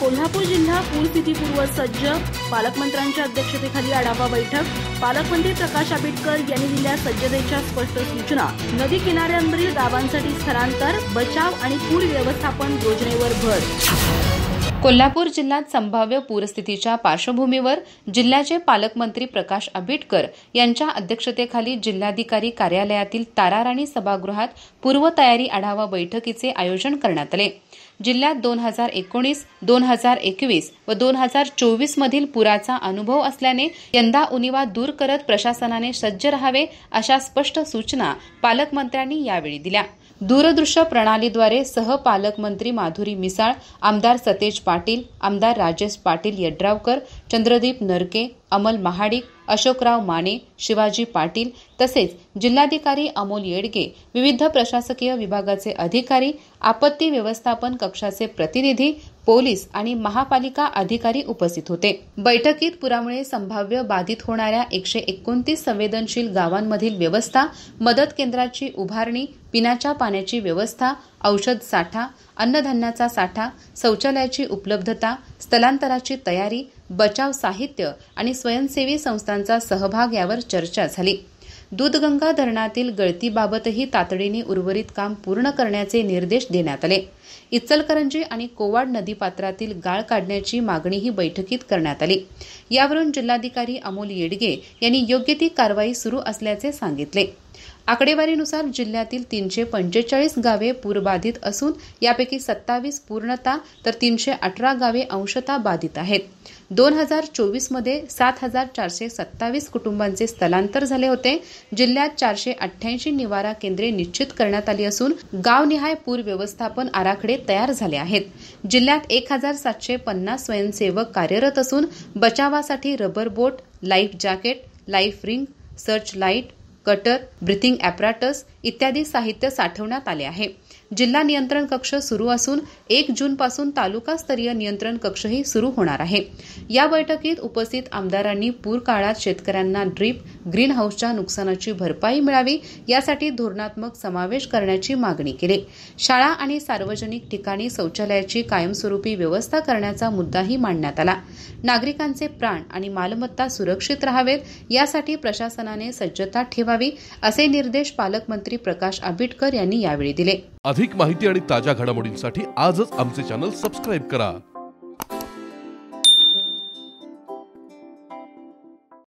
कोल्हापूर जिल्हा पूरस्थितीपूर्व सज्ज. पालकमंत्र्यांच्या अध्यक्षतेखाली आढावा बैठक. पालकमंत्री प्रकाश आंबेडकर यांनी दिल्या सज्जतेच्या स्पष्ट सूचना. नदी किनाऱ्यांवरील गावांसाठी स्थलांतर, बचाव आणि पूर व्यवस्थापन योजनेवर भर. कोल्हापूर जिल्ह्यात संभाव्य पूरस्थितीच्या पार्श्वभूमीवर जिल्ह्याचे पालकमंत्री प्रकाश आंबेडकर यांच्या अध्यक्षतेखाली जिल्हाधिकारी कार्यालयातील ताराराणी सभागृहात पूर्वतयारी आढावा बैठकीचे आयोजन करण्यात आले. जिल्ह्यात 2019, 2021 व 2024 मधील पुराचा अनुभव असल्याने यंदा उणिवा दूर करत प्रशासनाने सज्ज राहावे अशा स्पष्ट सूचना पालकमंत्र्यांनी यावेळी दिल्या. दूरदृश्य प्रणालीद्वारे सहपालकमंत्री माधुरी मिसाळ, आमदार सतेज पाटील, आमदार राजेश पाटील यड्रावकर, चंद्रदीप नरके, अमल महाडिक, अशोकराव माने, शिवाजी पाटील तसेच जिल्हाधिकारी अमोल येडगे, विविध प्रशासकीय विभागाचे अधिकारी, आपत्ती व्यवस्थापन कक्षाचे प्रतिनिधी, पोलीस आणि महापालिका अधिकारी उपस्थित होते. बैठकीत पुरामुळे संभाव्य बाधित होणाऱ्या 129 संवेदनशील गावांमधील व्यवस्था, मदत केंद्राची उभारणी, पिण्याच्या पाण्याची व्यवस्था, औषध साठा, अन्नधान्याचा साठा, शौचालयाची उपलब्धता, स्थलांतराची तयारी, बचाव साहित्य आणि स्वयंसेवी संस्थांचा सहभाग यावर चर्चा झाली. दूधगंगा धरणातील गळतीबाबतही तातडीने उर्वरित काम पूर्ण करण्याचे निर्देश देण्यात आले. इचलकरंजी आणि कोवाड नदीपात्रातील गाळ काढण्याची मागणीही बैठकीत करण्यात आली. यावरून जिल्हाधिकारी अमोल येडगे यांनी योग्य ती कारवाई सुरू असल्याचे सांगितले. आकडेवारीनुसार जिल्ह्यातील 345 गावे पूरबाधित असून यापैकी 27 पूर्णतः तर 318 गावे अंशतः बाधित आहेत. 2024 मध्ये 7,427 कुटुंबांचे स्थलांतर झाले होते. जिल्ह्यात 488 निवारा केंद्रे निश्चित करण्यात आली असून गावनिहाय पूर व्यवस्थापन आराखडे तयार झाले आहेत. जिल्ह्यात 1,750 स्वयंसेवक कार्यरत असून बचावासाठी rubber boat, life jacket, life ring, search light, cutter, breathing apparatus इत्यादी साहित्य साठवण्यात आले आहे. जिल्हा नियंत्रण कक्ष सुरू असून 1 जूनपासून तालुकास्तरीय नियंत्रण कक्षही सुरू होणार आहे. या बैठकीत उपस्थित आमदारांनी पूर काळात शेतकऱ्यांना ड्रीप, ग्रीन हाऊसच्या नुकसानाची भरपाई मिळावी यासाठी धोरणात्मक समावेश करण्याची मागणी केली. शाळा आणि सार्वजनिक ठिकाणी शौचालयाची कायमस्वरूपी व्यवस्था करण्याचा मुद्दाही मांडण्यात आला. नागरिकांचे प्राण आणि मालमत्ता सुरक्षित राहावेत यासाठी प्रशासनाने सज्जता ठेवावी असे निर्देश पालकमंत्री प्रकाश आंबेडकर यांनी यावेळी दिले. अधिक माहिती आणि ताज्या घडामोडींसाठी आजच आमचे चॅनल सबस्क्राईब करा.